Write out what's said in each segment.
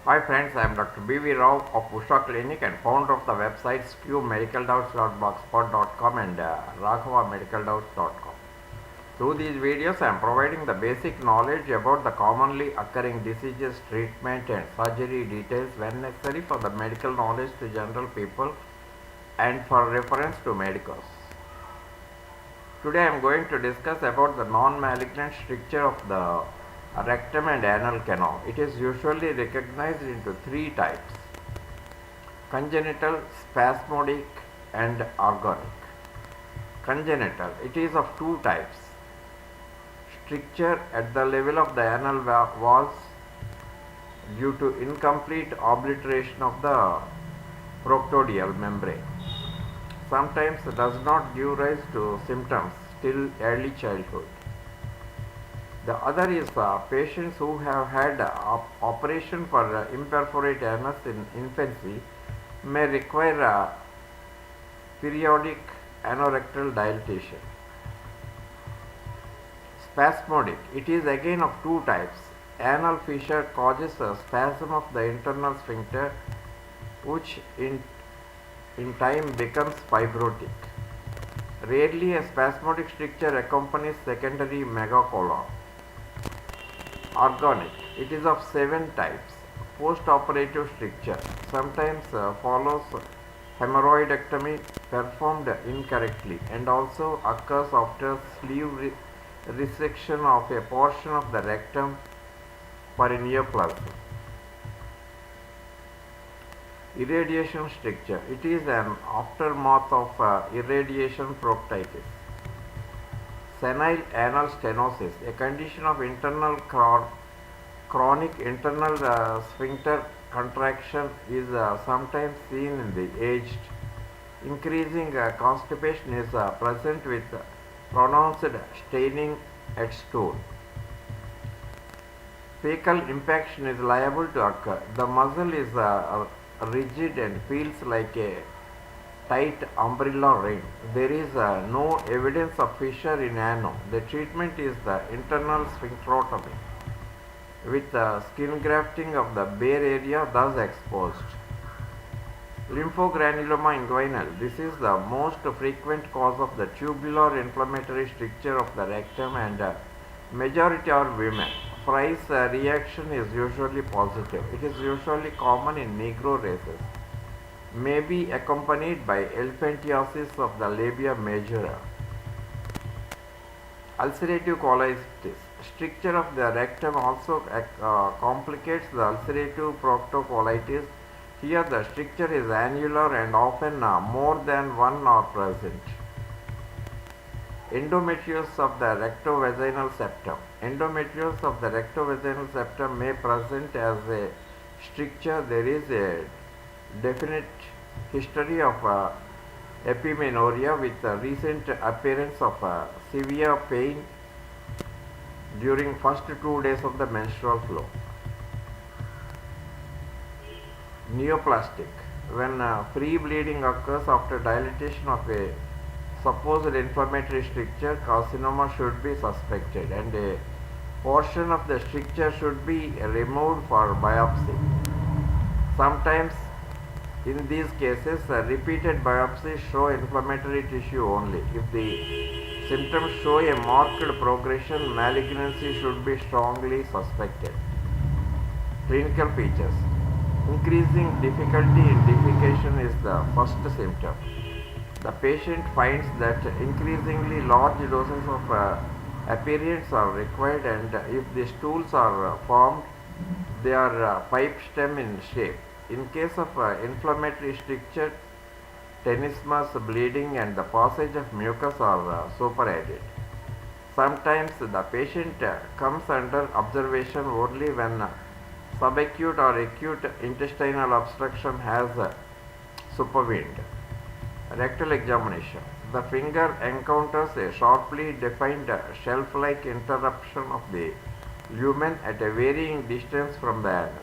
Hi friends, I am Dr. B.V. Rao of Usha Clinic and founder of the websites qmedicaldoubts.blogspot.com and raghavamedicaldoubts.com. Through these videos, I am providing the basic knowledge about the commonly occurring diseases, treatment and surgery details when necessary for the medical knowledge to general people and for reference to medicos. Today I am going to discuss about the non-malignant stricture of the rectum and anal canal. It is usually recognized into three types: congenital, spasmodic and organic. Congenital, it is of two types: stricture at the level of the anal walls due to incomplete obliteration of the proctodial membrane. Sometimes does not give rise to symptoms till early childhood. The other is patients who have had operation for imperforate anus in infancy may require periodic anorectal dilatation. Spasmodic, it is again of two types. Anal fissure causes a spasm of the internal sphincter which in time becomes fibrotic. Rarely a spasmodic stricture accompanies secondary megacolon. Organic, it is of 7 types. Post-operative stricture sometimes follows hemorrhoidectomy performed incorrectly and also occurs after sleeve resection of a portion of the rectum for a neoplasm. Irradiation stricture, it is an aftermath of irradiation proctitis. Senile anal stenosis, a condition of internal chronic internal sphincter contraction, is sometimes seen in the aged. Increasing constipation is present with pronounced staining at stool. Fecal impaction is liable to occur. The muscle is rigid and feels like a tight umbrella ring. There is no evidence of fissure in ano. The treatment is the internal sphincterotomy with skin grafting of the bare area thus exposed. Lymphogranuloma inguinal. This is the most frequent cause of the tubular inflammatory stricture of the rectum and majority are women. FREI'S reaction is usually positive. It is usually common in Negro races. May be accompanied by elephantiasis of the labia majora. Ulcerative colitis. Stricture of the rectum also complicates the ulcerative proctocolitis. Here the stricture is annular and often more than one are present. Endometriosis of the rectovaginal septum. Endometriosis of the rectovaginal septum may present as a stricture. There is a definite history of epimenorrhea with recent appearance of severe pain during first 2 days of the menstrual flow. Neoplastic, when free bleeding occurs after dilatation of a supposed inflammatory stricture, carcinoma should be suspected and a portion of the stricture should be removed for biopsy. Sometimes in these cases, repeated biopsies show inflammatory tissue only. If the symptoms show a marked progression, malignancy should be strongly suspected. Clinical features. Increasing difficulty in defecation is the first symptom. The patient finds that increasingly large doses of aperients are required, and if the stools are formed, they are pipe stem in shape. In case of inflammatory stricture, tenesmus, bleeding and the passage of mucus are superadded. Sometimes the patient comes under observation only when subacute or acute intestinal obstruction has supervened. Rectal examination. The finger encounters a sharply defined shelf-like interruption of the lumen at a varying distance from the anus.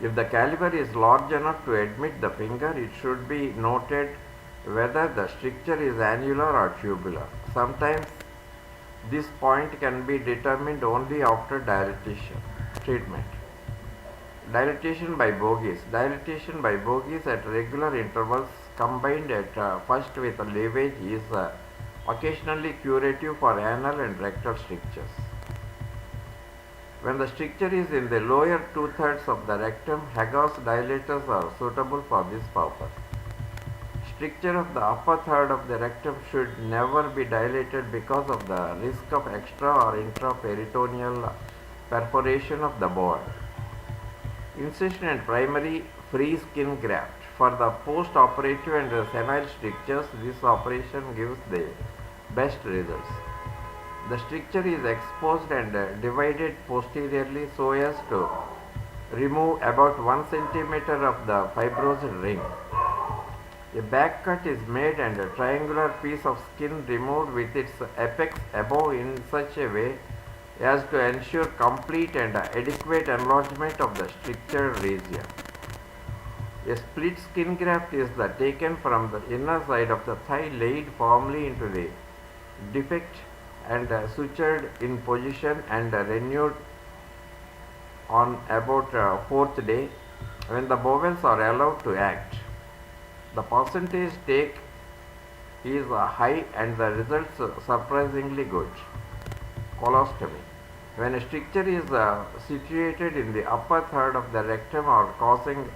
If the caliber is large enough to admit the finger, it should be noted whether the stricture is annular or tubular. Sometimes this point can be determined only after dilatation. Treatment. Dilatation by bogies. Dilatation by bogies at regular intervals combined at first with lavage is occasionally curative for anal and rectal strictures. When the stricture is in the lower two-thirds of the rectum, HAGAR'S dilators are suitable for this purpose. Stricture of the upper third of the rectum should never be dilated because of the risk of extra or intraperitoneal perforation of the bowel. Incision and primary FREI'S skin graft. For the post-operative and senile strictures, this operation gives the best results. The stricture is exposed and divided posteriorly so as to remove about 1 centimeter of the fibrous ring. A back cut is made and a triangular piece of skin removed with its apex above in such a way as to ensure complete and adequate enlargement of the stricture region. A split skin graft is taken from the inner side of the thigh, laid firmly into the defect and sutured in position and renewed on about fourth day when the bowels are allowed to act. The percentage take is high and the results surprisingly good. Colostomy. When a stricture is situated in the upper third of the rectum or causing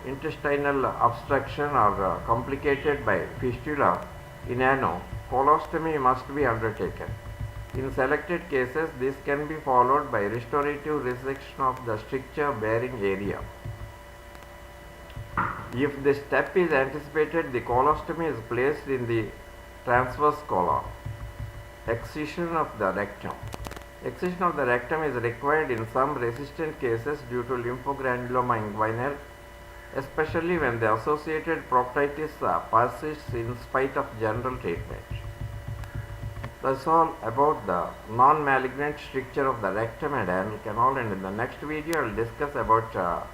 intestinal obstruction or complicated by fistula in ano, colostomy must be undertaken. In selected cases, this can be followed by restorative resection of the stricture bearing area. If this step is anticipated, the colostomy is placed in the transverse colon. Excision of the rectum. Excision of the rectum is required in some resistant cases due to lymphogranuloma inguinal, especially when the associated proctitis persists in spite of general treatment. That's all about the non-malignant stricture of the rectum and anal canal, and in the next video I will discuss about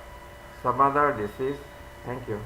some other disease. Thank you.